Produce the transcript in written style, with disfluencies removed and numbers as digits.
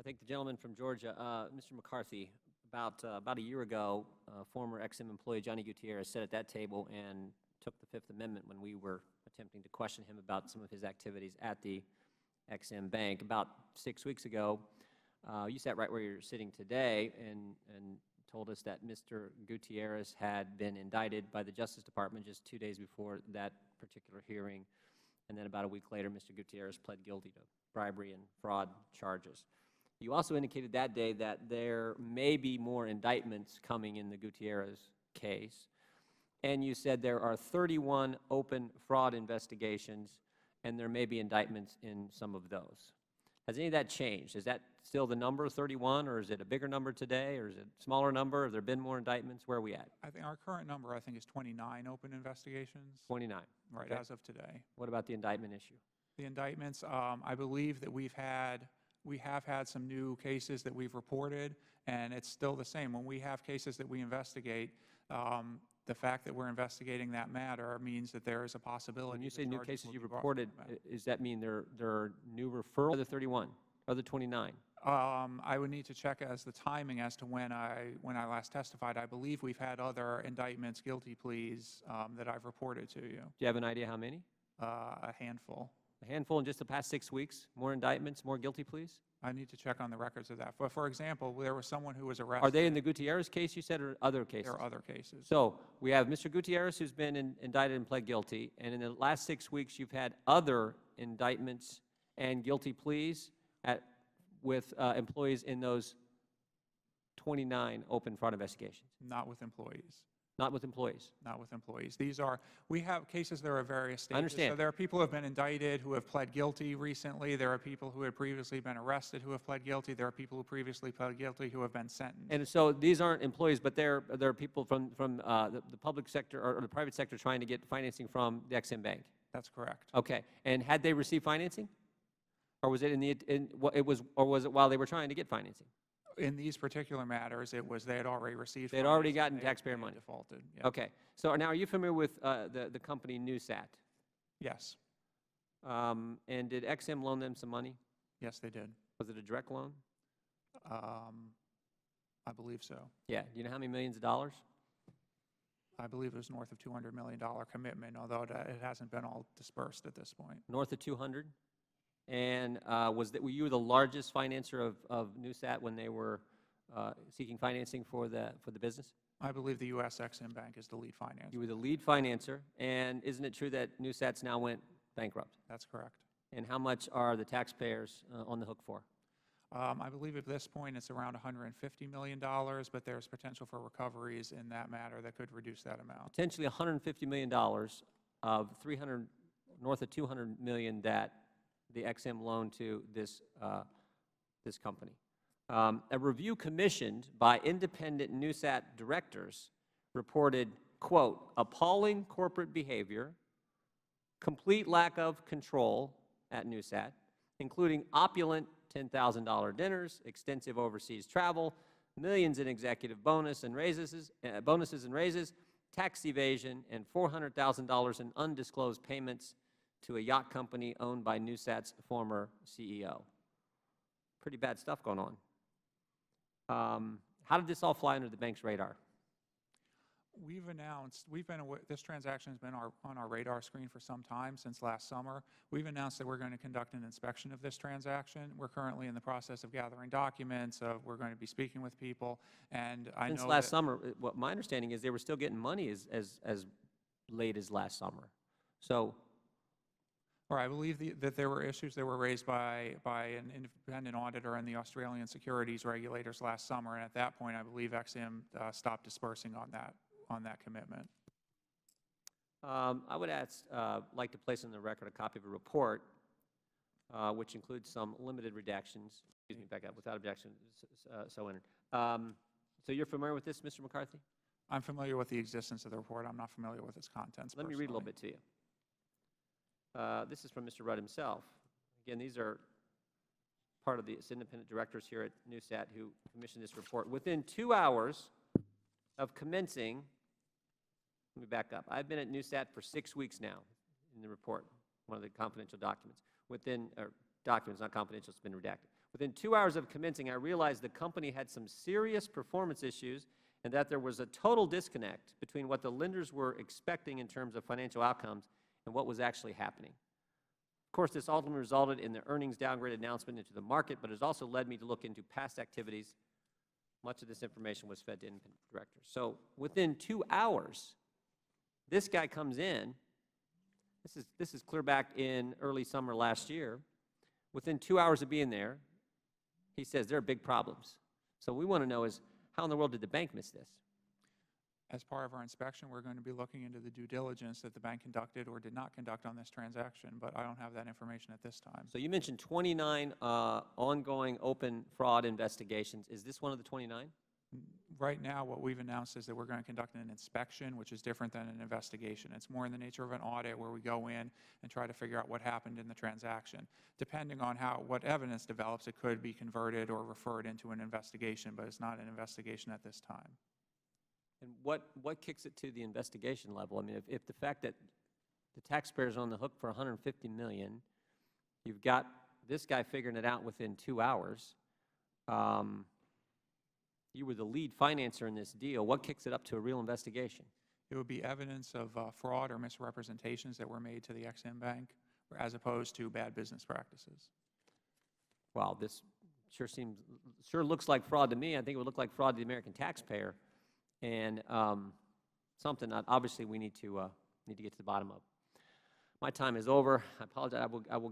I think the gentleman from Georgia, Mr. McCarthy, about a year ago, former XM employee Johnny Gutierrez sat at that table and took the Fifth Amendment when we were attempting to question him about some of his activities at the XM Bank. About 6 weeks ago, you sat right where you're sitting today and told us that Mr. Gutierrez had been indicted by the Justice Department just 2 days before that particular hearing, and then about a week later, Mr. Gutierrez pled guilty to bribery and fraud charges. You also indicated that day that there may be more indictments coming in the Gutierrez case, and you said there are 31 open fraud investigations, and there may be indictments in some of those. Has any of that changed? Is that still the number, 31, or is it a bigger number today, or is it a smaller number? Have there been more indictments? Where are we at? I think our current number, is 29 open investigations. 29. Right, Okay. as of today. What about the indictment issue? The indictments, I believe that we have had some new cases that we've reported, and it's still the same. When we have cases that we investigate, the fact that we're investigating that matter means that there is a possibility. When you say new cases you've reported, does that mean there are new referrals? Other 31, other 29? I would need to check as the timing as to when I last testified. I believe we've had other indictments, guilty pleas that I've reported to you. Do you have an idea how many? A handful. A handful in just the past 6 weeks? More indictments, more guilty pleas? I need to check on the records of that. For example, there was someone who was arrested. Are they in the Gutierrez case, you said, or other cases? There are other cases. So we have Mr. Gutierrez, who's been indicted and pled guilty, and in the last 6 weeks you've had other indictments and guilty pleas with employees in those 29 open fraud investigations? Not with employees. Not with employees? Not with employees. We have cases that are at various stages. I understand. So there are people who have been indicted who have pled guilty recently. There are people who had previously been arrested who have pled guilty. There are people who previously pled guilty who have been sentenced. And so these aren't employees, but they're people from the public sector or the private sector trying to get financing from the XM Bank? That's correct. Okay. And had they received financing? Or was it was it while they were trying to get financing? In these particular matters, it was they had already received. They had already gotten taxpayer money. Defaulted. Yep. Okay. So now, are you familiar with the company Newsat? Yes. And did XM loan them some money? Yes, they did. Was it a direct loan? I believe so. Yeah. Do you know how many millions of dollars? I believe it was north of $200 million commitment, although it hasn't been all dispersed at this point. North of 200. And were you the largest financer of Newsat when they were seeking financing for the business? I believe the U.S. XM Bank is the lead financer. You were the lead financer, and isn't it true that Newsat's now went bankrupt? That's correct. And how much are the taxpayers on the hook for? I believe at this point it's around $150 million, but there's potential for recoveries in that matter that could reduce that amount. Potentially $150 million of north of $200 million that the XM loan to this company. A review commissioned by independent Newsat directors reported, quote, appalling corporate behavior, complete lack of control at Newsat, including opulent $10,000 dinners, extensive overseas travel, millions in executive bonuses and raises, tax evasion, and $400,000 in undisclosed payments to a yacht company owned by Newsat's former CEO. Pretty bad stuff going on. How did this all fly under the bank's radar? We've announced, this transaction has been on our radar screen for some time, since last summer. We've announced that we're going to conduct an inspection of this transaction. We're currently in the process of gathering documents. We're going to be speaking with people. And I know since last summer, what my understanding is they were still getting money as late as last summer. So, or I believe that there were issues that were raised by an independent auditor and the Australian securities regulators last summer, and at that point, I believe XM stopped dispersing on that commitment. I would like to place on the record a copy of a report, which includes some limited redactions. Excuse me, back up. Without objection, so entered. So you're familiar with this, Mr. McCarthy? I'm familiar with the existence of the report. I'm not familiar with its contents. Let me read a little bit to you. This is from Mr. Rudd himself. Again, these are part of the independent directors here at Newsat who commissioned this report. Within 2 hours of commencing, let me back up. I've been at Newsat for 6 weeks now in the report, one of the confidential documents. Documents, not confidential, it's been redacted. Within 2 hours of commencing, I realized the company had some serious performance issues and that there was a total disconnect between what the lenders were expecting in terms of financial outcomes and what was actually happening. Of course, this ultimately resulted in the earnings downgrade announcement into the market, but it has also led me to look into past activities. Much of this information was fed to independent directors. So within 2 hours, this guy comes in. This is clear back in early summer last year. Within 2 hours of being there, he says there are big problems. So what we want to know is, how in the world did the bank miss this? As part of our inspection, we're going to be looking into the due diligence that the bank conducted or did not conduct on this transaction, but I don't have that information at this time. So you mentioned 29 ongoing open fraud investigations. Is this one of the 29? Right now, what we've announced is that we're going to conduct an inspection, which is different than an investigation. It's more in the nature of an audit where we go in and try to figure out what happened in the transaction. Depending on what evidence develops, it could be converted or referred into an investigation, but it's not an investigation at this time. And what kicks it to the investigation level? I mean, if the fact that the taxpayer's on the hook for $150 million, you've got this guy figuring it out within 2 hours, you were the lead financer in this deal. What kicks it up to a real investigation? It would be evidence of fraud or misrepresentations that were made to the Ex-Im Bank, as opposed to bad business practices. Well, this sure looks like fraud to me. I think it would look like fraud to the American taxpayer, and something that obviously we need to get to the bottom of. My time is over. I apologize. I will